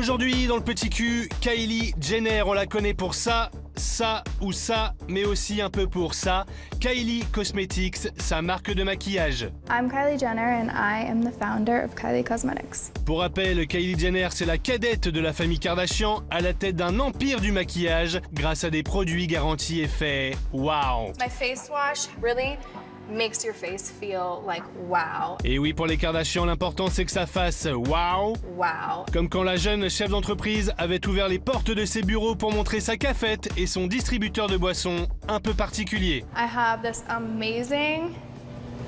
Aujourd'hui, dans le petit cul, Kylie Jenner, on la connaît pour ça ou ça, mais aussi un peu pour ça. Kylie Cosmetics, sa marque de maquillage. I'm Kylie Jenner and I am the founder of Kylie Cosmetics. Pour rappel, Kylie Jenner, c'est la cadette de la famille Kardashian à la tête d'un empire du maquillage grâce à des produits garantis effet wow. My face wash really makes your face feel like wow. Et oui, pour les Kardashian, l'important c'est que ça fasse wow. Wow. Comme quand la jeune chef d'entreprise avait ouvert les portes de ses bureaux pour montrer sa cafette et son distributeur de boissons un peu particulier. I have this amazing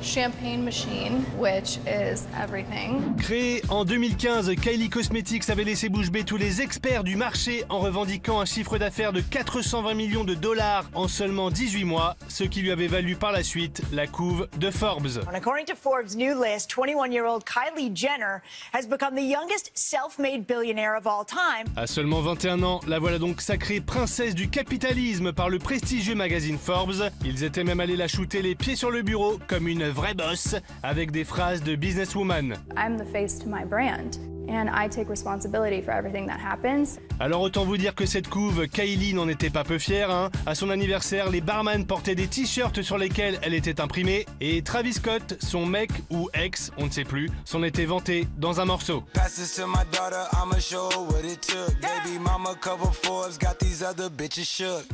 champagne machine, which is everything. Créée en 2015, Kylie Cosmetics avait laissé bouche bée tous les experts du marché en revendiquant un chiffre d'affaires de 420 millions de dollars en seulement 18 mois, ce qui lui avait valu par la suite la couve de Forbes. According to Forbes' new list, 21-year-old Kylie Jenner has become the youngest self-made billionaire of all time. À seulement 21 ans, la voilà donc sacrée princesse du capitalisme par le prestigieux magazine Forbes. Ils étaient même allés la shooter les pieds sur le bureau comme une vraie boss, avec des phrases de businesswoman. I'm the face to my brand and I take responsibility for everything that happens. Alors autant vous dire que cette couve, Kylie n'en était pas peu fière. À son anniversaire, les barman portaient des t-shirts sur lesquels elle était imprimée et Travis Scott, son mec ou ex, on ne sait plus, s'en était vanté dans un morceau.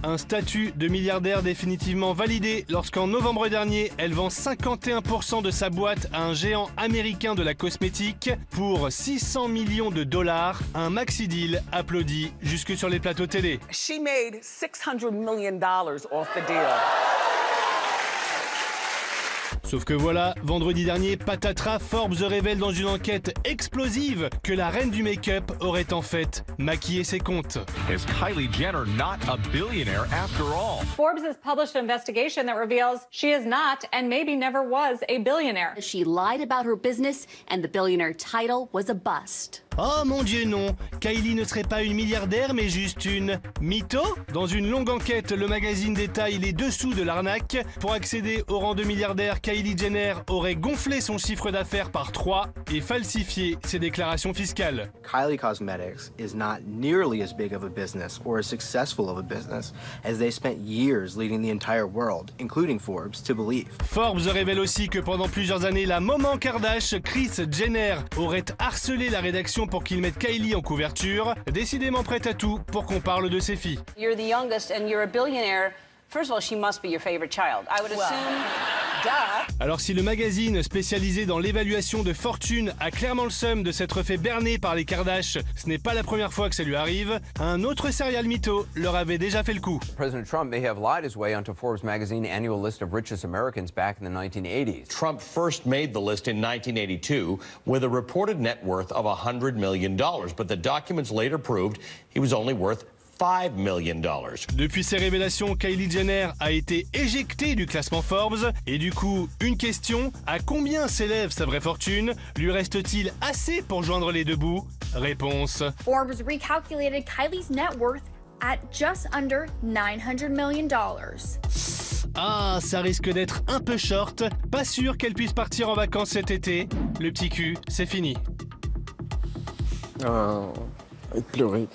Un statut de milliardaire définitivement validé lorsqu'en novembre dernier, elle vend 51% de sa boîte à un géant américain de la cosmétique pour 600 millions de dollars, un maxi deal applaudi jusque sur les plateaux télé. She made $600 million off the deal. Sauf que voilà, vendredi dernier, patatras, Forbes révèle dans une enquête explosive que la reine du make-up aurait en fait maquillé ses comptes. Is Kylie Jenner not a billionaire after all? Forbes has published an investigation that reveals she is not and maybe never was a billionaire. She lied about her business and the billionaire title was a bust. Oh mon Dieu non, Kylie ne serait pas une milliardaire mais juste une mytho. Dans une longue enquête, le magazine détaille les dessous de l'arnaque. Pour accéder au rang de milliardaire, Kylie Jenner aurait gonflé son chiffre d'affaires par 3 et falsifié ses déclarations fiscales. Kylie Cosmetics is not nearly as big of a business or as successful of a business as they spent years leading the entire world, including Forbes, to believe. Forbes révèle aussi que pendant plusieurs années, la maman Kardashian, Kris Jenner, aurait harcelé la rédaction pour qu'ils mettent Kylie en couverture, décidément prête à tout pour qu'on parle de ses filles. You're the youngest and you're a billionaire. First of all, she must be your favorite child. I would assume. Alors si le magazine spécialisé dans l'évaluation de fortune a clairement le seum de s'être fait berner par les Kardashians, ce n'est pas la première fois que ça lui arrive, un autre serial mytho leur avait déjà fait le coup. President Trump may have lied his way onto Forbes magazine annual list of richest Americans back in the 1980s. Trump first made the list in 1982 with a reported net worth of $100 million, but the documents later proved he was only worth $5 million. Depuis ces révélations, Kylie Jenner a été éjectée du classement Forbes. Et du coup, une question, à combien s'élève sa vraie fortune? Lui reste-t-il assez pour joindre les deux bouts? Réponse. Forbes recalculated Kylie's net worth at just under $900 million. Ah, ça risque d'être un peu short. Pas sûr qu'elle puisse partir en vacances cet été. Le petit cul, c'est fini. Oh, pleurer.